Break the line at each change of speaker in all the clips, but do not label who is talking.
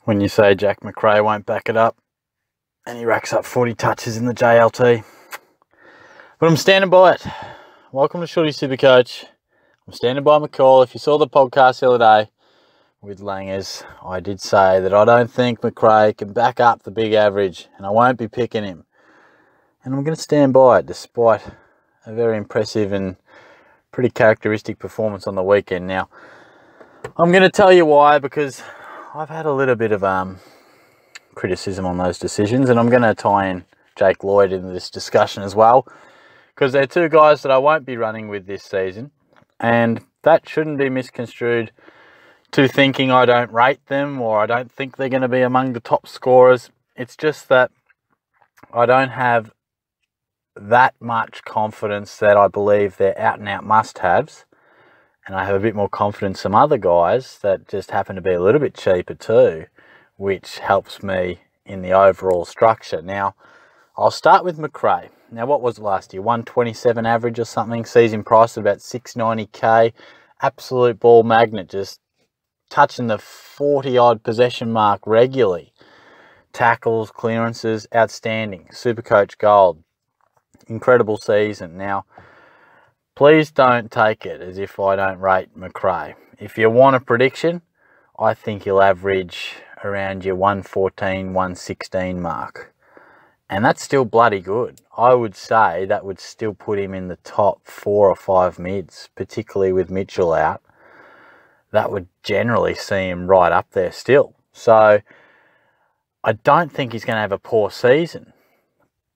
when you say Jack Macrae won't back it up and he racks up 40 touches in the JLT. But I'm standing by it. Welcome to Shorty SuperCoach. I'm standing by my call. If you saw the podcast the other day with Langers, I did say that I don't think Macrae can back up the big average and I won't be picking him. And I'm going to stand by it despite a very impressive and pretty characteristic performance on the weekend. Now, I'm going to tell you why, because I've had a little bit of criticism on those decisions, and I'm going to tie in Lloyd into this discussion as well, because they're two guys that I won't be running with this season, and that shouldn't be misconstrued to thinking I don't rate them or I don't think they're going to be among the top scorers. It's just that I don't have that much confidence that I believe they're out-and-out must-haves, and I have a bit more confidence in some other guys that just happen to be a little bit cheaper too, which helps me in the overall structure. Now, I'll start with Macrae. Now, what was it last year? 127 average or something. Season price of about 690k. Absolute ball magnet, just touching the 40-odd possession mark regularly. Tackles, clearances, outstanding. SuperCoach Gold. Incredible season. Now, please don't take it as if I don't rate Macrae. If you want a prediction, I think he'll average around your 114, 116 mark. And that's still bloody good. I would say that would still put him in the top 4 or 5 mids, particularly with Mitchell out. That would generally see him right up there still. So I don't think he's going to have a poor season.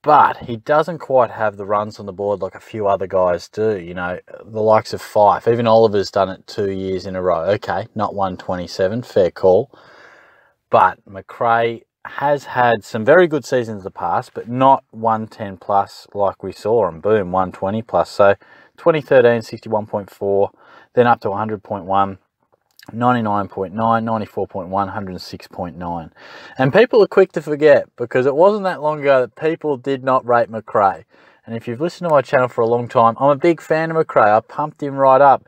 But he doesn't quite have the runs on the board like a few other guys do. You know, the likes of Fife. Even Oliver's done it 2 years in a row. Okay, not 127, fair call. But Macrae has had some very good seasons in the past, but not 110 plus like we saw him. Boom, 120 plus. So 2013, 61.4, then up to 100.1. 99.9, 94.1, 106.9. And people are quick to forget, because it wasn't that long ago that people did not rate Macrae. And if you've listened to my channel for a long time, I'm a big fan of Macrae. I pumped him right up.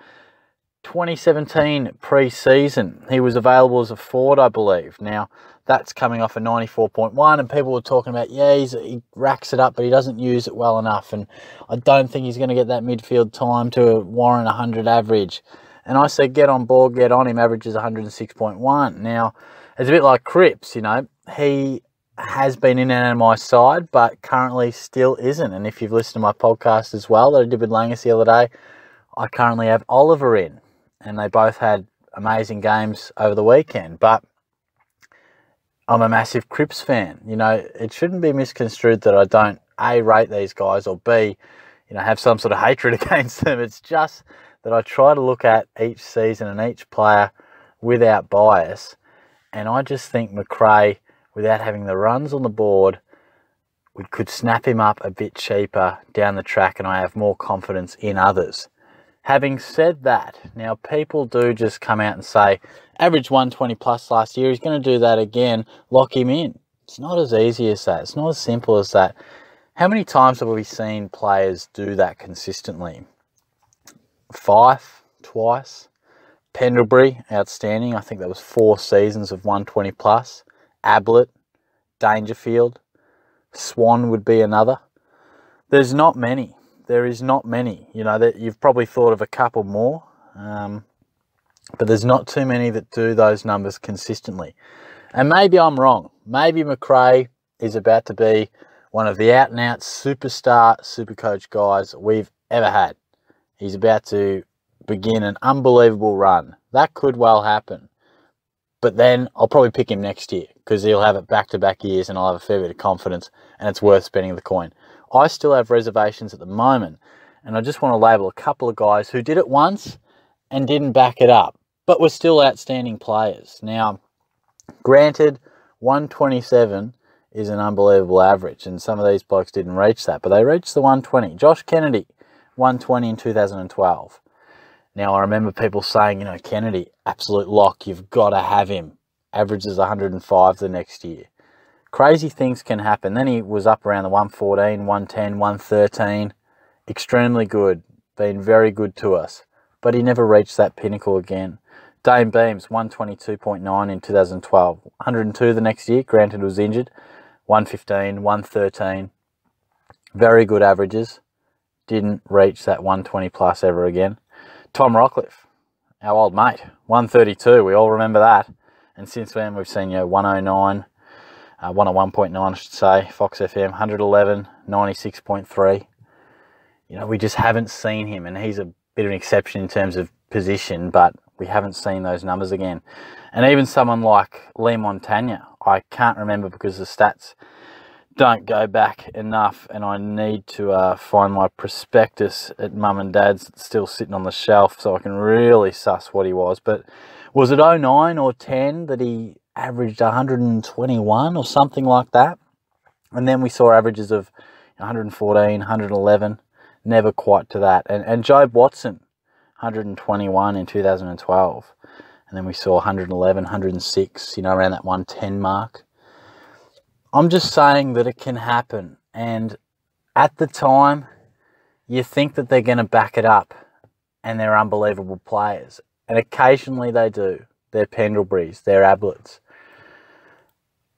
2017 pre-season, he was available as a forward, I believe. Now, that's coming off a 94.1, and people were talking about, yeah, he racks it up, but he doesn't use it well enough. And I don't think he's going to get that midfield time to warrant 100 average. And I said, get on board, get on him, averages 106.1. Now, it's a bit like Cripps, you know. He has been in and out of my side, but currently still isn't. And if you've listened to my podcast as well that I did with Langers the other day, I currently have Oliver in. And they both had amazing games over the weekend. But I'm a massive Cripps fan. You know, it shouldn't be misconstrued that I don't, A, rate these guys, or B, you know, have some sort of hatred against them. It's just that I try to look at each season and each player without bias. And I just think Macrae, without having the runs on the board, we could snap him up a bit cheaper down the track, and I have more confidence in others. Having said that, now people do just come out and say, average 120 plus last year, he's going to do that again, lock him in. It's not as easy as that. It's not as simple as that. How many times have we seen players do that consistently? Fife, twice. Pendlebury, outstanding. I think that was 4 seasons of 120 plus. Ablett, Dangerfield. Swan would be another. There's not many. There is not many. You know, that you've probably thought of a couple more. But there's not too many that do those numbers consistently. And maybe I'm wrong. Maybe Macrae is about to be one of the out-and-out superstar SuperCoach guys we've ever had. He's about to begin an unbelievable run. That could well happen. But then I'll probably pick him next year, because he'll have it back-to-back years and I'll have a fair bit of confidence, and it's worth spending the coin. I still have reservations at the moment, and I just want to label a couple of guys who did it once and didn't back it up, but were still outstanding players. Now, granted, 127 is an unbelievable average, and some of these blokes didn't reach that, but they reached the 120. Josh Kennedy, 120 in 2012. Now, I remember people saying, you know, Kennedy, absolute lock, you've got to have him. Averages 105 the next year. Crazy things can happen. Then he was up around the 114, 110, 113. Extremely good. Been very good to us. But he never reached that pinnacle again. Dame Beams, 122.9 in 2012. 102 the next year, granted was injured. 115, 113. Very good averages. Didn't reach that 120 plus ever again. Tom Rockcliffe, our old mate, 132. We all remember that. And since then, we've seen 109, 101.9, I should say. Fox FM, 111, 96.3. We just haven't seen him, and he's a bit of an exception in terms of position, but we haven't seen those numbers again. And even someone like Lee Montagna, I can't remember because the stats don't go back enough, and I need to find my prospectus at mum and dad's that's still sitting on the shelf so I can really suss what he was. But was it 09 or 10 that he averaged 121 or something like that? And then we saw averages of 114, 111, never quite to that. And Jobe Watson, 121 in 2012. And then we saw 111, 106, around that 110 mark. I'm just saying that it can happen. And at the time, you think that they're going to back it up and they're unbelievable players. And occasionally they do. They're Pendleburys, they're Abletts.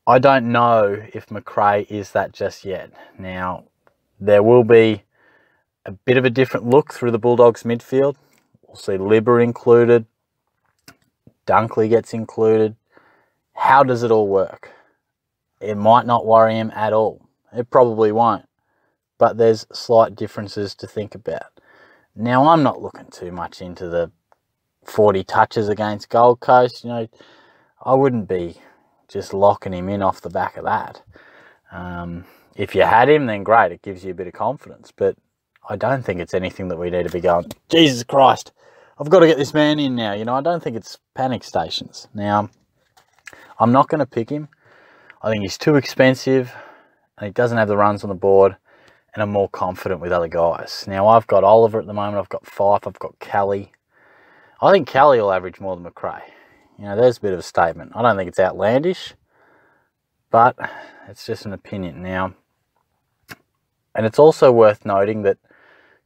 I don't know if Macrae is that just yet. Now, there will be a bit of a different look through the Bulldogs midfield. We'll see Libba included. Dunkley gets included. How does it all work? It might not worry him at all. It probably won't. But there's slight differences to think about. Now, I'm not looking too much into the 40 touches against Gold Coast. I wouldn't be just locking him in off the back of that. If you had him, then great. It gives you a bit of confidence. But I don't think it's anything that we need to be going, Jesus Christ, I've got to get this man in now. I don't think it's panic stations. Now, I'm not going to pick him. I think he's too expensive and he doesn't have the runs on the board, and I'm more confident with other guys. Now, I've got Oliver at the moment. I've got Fife. I've got Kelly. I think Kelly will average more than Macrae. There's a bit of a statement. I don't think it's outlandish, but it's just an opinion now. And it's also worth noting that,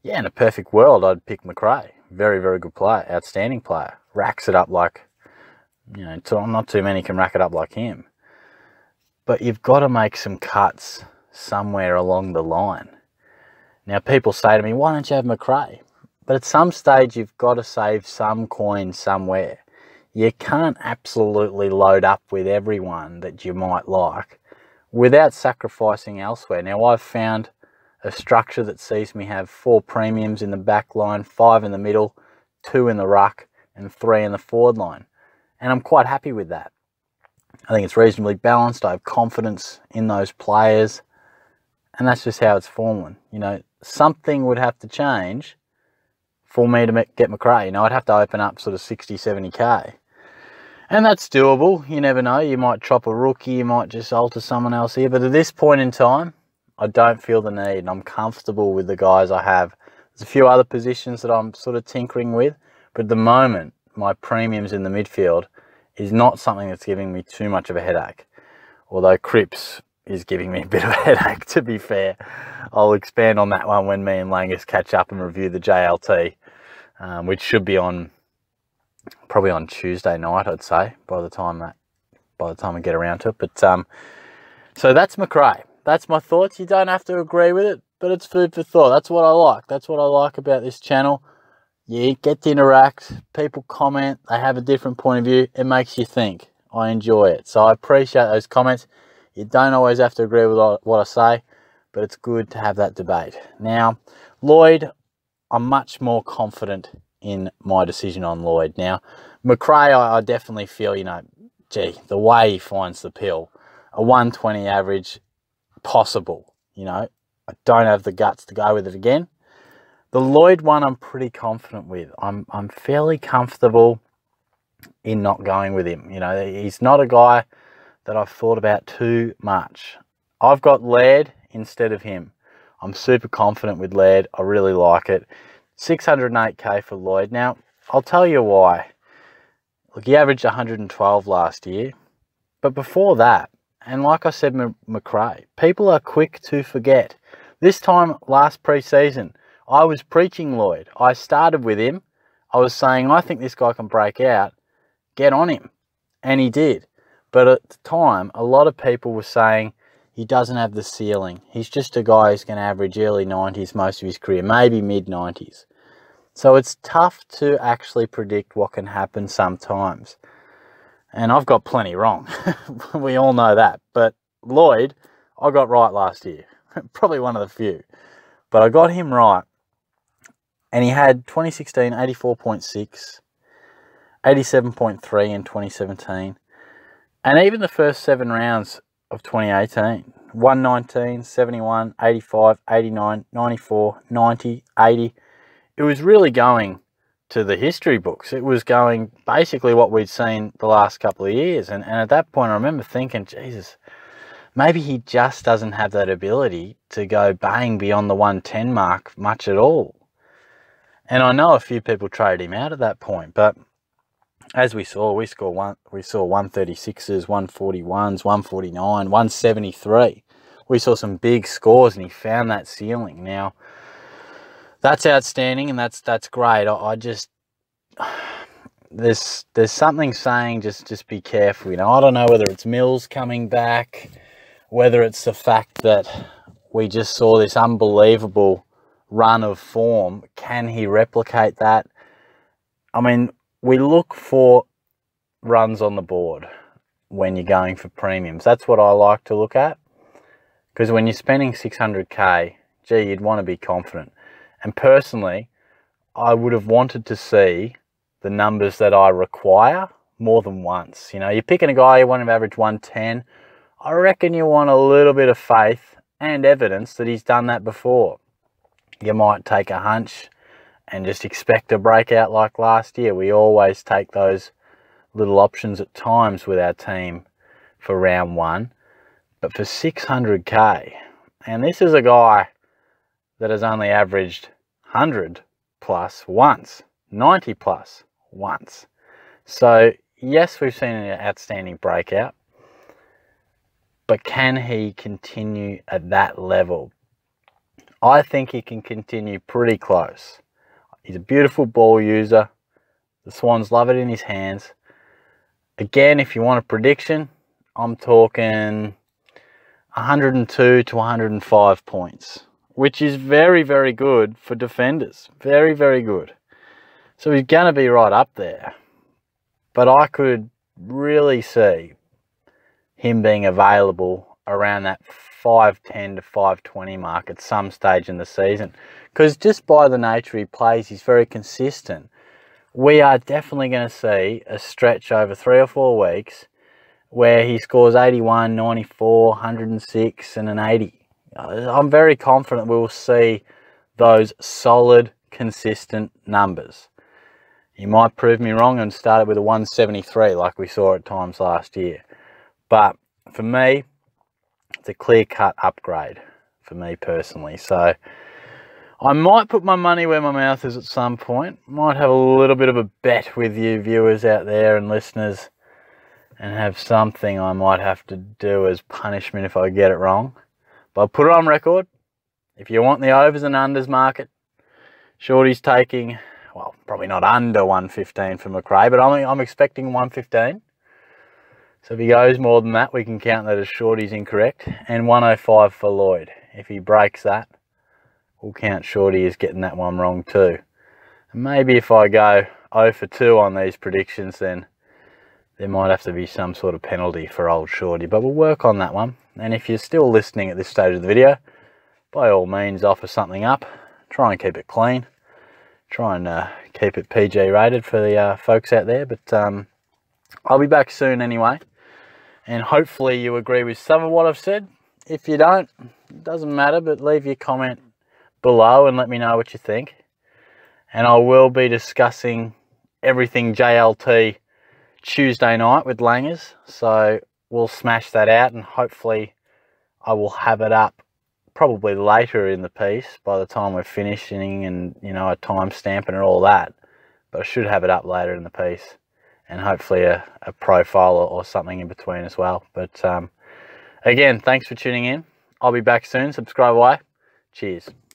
in a perfect world, I'd pick Macrae. Very, very good player, outstanding player. Racks it up like, not too many can rack it up like him. But you've got to make some cuts somewhere along the line. Now, people say to me, why don't you have Macrae? But at some stage, you've got to save some coin somewhere. You can't absolutely load up with everyone that you might like without sacrificing elsewhere. Now, I've found a structure that sees me have 4 premiums in the back line, 5 in the middle, 2 in the ruck, and 3 in the forward line. And I'm quite happy with that. I think it's reasonably balanced. I have confidence in those players. And that's just how it's fallen. Something would have to change for me to get Macrae. I'd have to open up sort of 60, 70k. And that's doable. You never know. You might chop a rookie. You might just alter someone else here. But at this point in time, I don't feel the need. And I'm comfortable with the guys I have. There's a few other positions that I'm sort of tinkering with. But at the moment, my premiums in the midfield is not something that's giving me too much of a headache. Although Cripps is giving me a bit of a headache, to be fair. I'll expand on that one when me and Langus catch up and review the JLT, which should be on probably on Tuesday night, I'd say, by the time I get around to it. But so that's Macrae. That's my thoughts. You don't have to agree with it, but it's food for thought. That's what I like. That's what I like about this channel. You get to interact, people comment, they have a different point of view. It makes you think. I enjoy it. So I appreciate those comments. You don't always have to agree with what I say, but it's good to have that debate. Now, Lloyd, I'm much more confident in my decision on Lloyd. Now, Macrae, I definitely feel, the way he finds the pill, a 120 average, possible. I don't have the guts to go with it again. The Lloyd one I'm pretty confident with. I'm fairly comfortable in not going with him. He's not a guy that I've thought about too much. I've got Lloyd instead of him. I'm super confident with Lloyd. I really like it. 608k for Lloyd. Now, I'll tell you why. Look, he averaged 112 last year. But before that, and like I said, Macrae, people are quick to forget. This time last pre-season, I was preaching Lloyd. I started with him. I was saying, I think this guy can break out. get on him. And he did. But at the time, a lot of people were saying he doesn't have the ceiling. He's just a guy who's going to average early 90s most of his career, maybe mid-90s. So it's tough to actually predict what can happen sometimes. And I've got plenty wrong. We all know that. But Lloyd, I got right last year. Probably one of the few. But I got him right. And he had 2016, 84.6, 87.3 in 2017. And even the first 7 rounds of 2018, 119, 71, 85, 89, 94, 90, 80. It was really going to the history books. It was going basically what we'd seen the last couple of years. And at that point, I remember thinking, Jesus, maybe he just doesn't have that ability to go bang beyond the 110 mark much at all. And I know a few people traded him out at that point, but as we saw, we saw 136s, 141s, 149, 173. We saw some big scores, and he found that ceiling. Now, that's outstanding, and that's great. I just there's something saying just be careful. You know, I don't know whether it's Mills coming back, whether it's the fact that we just saw this unbelievable run of form. Can he replicate that? I mean, we look for runs on the board when you're going for premiums. That's what I like to look at, because when you're spending 600k, gee, you'd want to be confident. And personally, I would have wanted to see the numbers that I require more than once. You know, you're picking a guy, you want him to average 110. I reckon you want a little bit of faith and evidence that he's done that before. You might take a hunch and just expect a breakout like last year. We always take those little options at times with our team for round 1. But for 600k, and this is a guy that has only averaged 100 plus once, 90 plus once. So yes, we've seen an outstanding breakout, but can he continue at that level? I think he can continue pretty close. He's a beautiful ball user. The Swans love it in his hands. Again, if you want a prediction, I'm talking 102 to 105 points, which is very, very good for defenders. Very, very good. So he's going to be right up there. But I could really see him being available around that 510 to 520 mark at some stage in the season. Because just by the nature he plays, he's very consistent. We are definitely going to see a stretch over 3 or 4 weeks where he scores 81, 94, 106 and an 80. I'm very confident we will see those solid, consistent numbers. You might prove me wrong and start it with a 173 like we saw at times last year. But for me, it's a clear-cut upgrade for me personally. So I might put my money where my mouth is at some point. Might have a little bit of a bet with you viewers out there and listeners, and have something I might have to do as punishment if I get it wrong. But I'll put it on record. If you want the overs and unders market, Shorty's taking, well, probably not under 115 for Macrae, but I'm expecting 115. So if he goes more than that, we can count that as Shorty's incorrect. And 105 for Lloyd. If he breaks that, we'll count Shorty as getting that one wrong too. And maybe if I go 0 for 2 on these predictions, then there might have to be some sort of penalty for old Shorty. But we'll work on that one. And if you're still listening at this stage of the video, by all means offer something up. Try and keep it clean. Try and keep it PG rated for the folks out there. But I'll be back soon anyway. And hopefully you agree with some of what I've said. If you don't, it doesn't matter, but leave your comment below and let me know what you think. And I will be discussing everything JLT Tuesday night with Langers. So we'll smash that out, and hopefully I will have it up probably later in the piece by the time we're finishing, and, you know, a timestamp and all that. But I should have it up later in the piece, and hopefully a profile or something in between as well. But again, thanks for tuning in. I'll be back soon. Subscribe away. Cheers.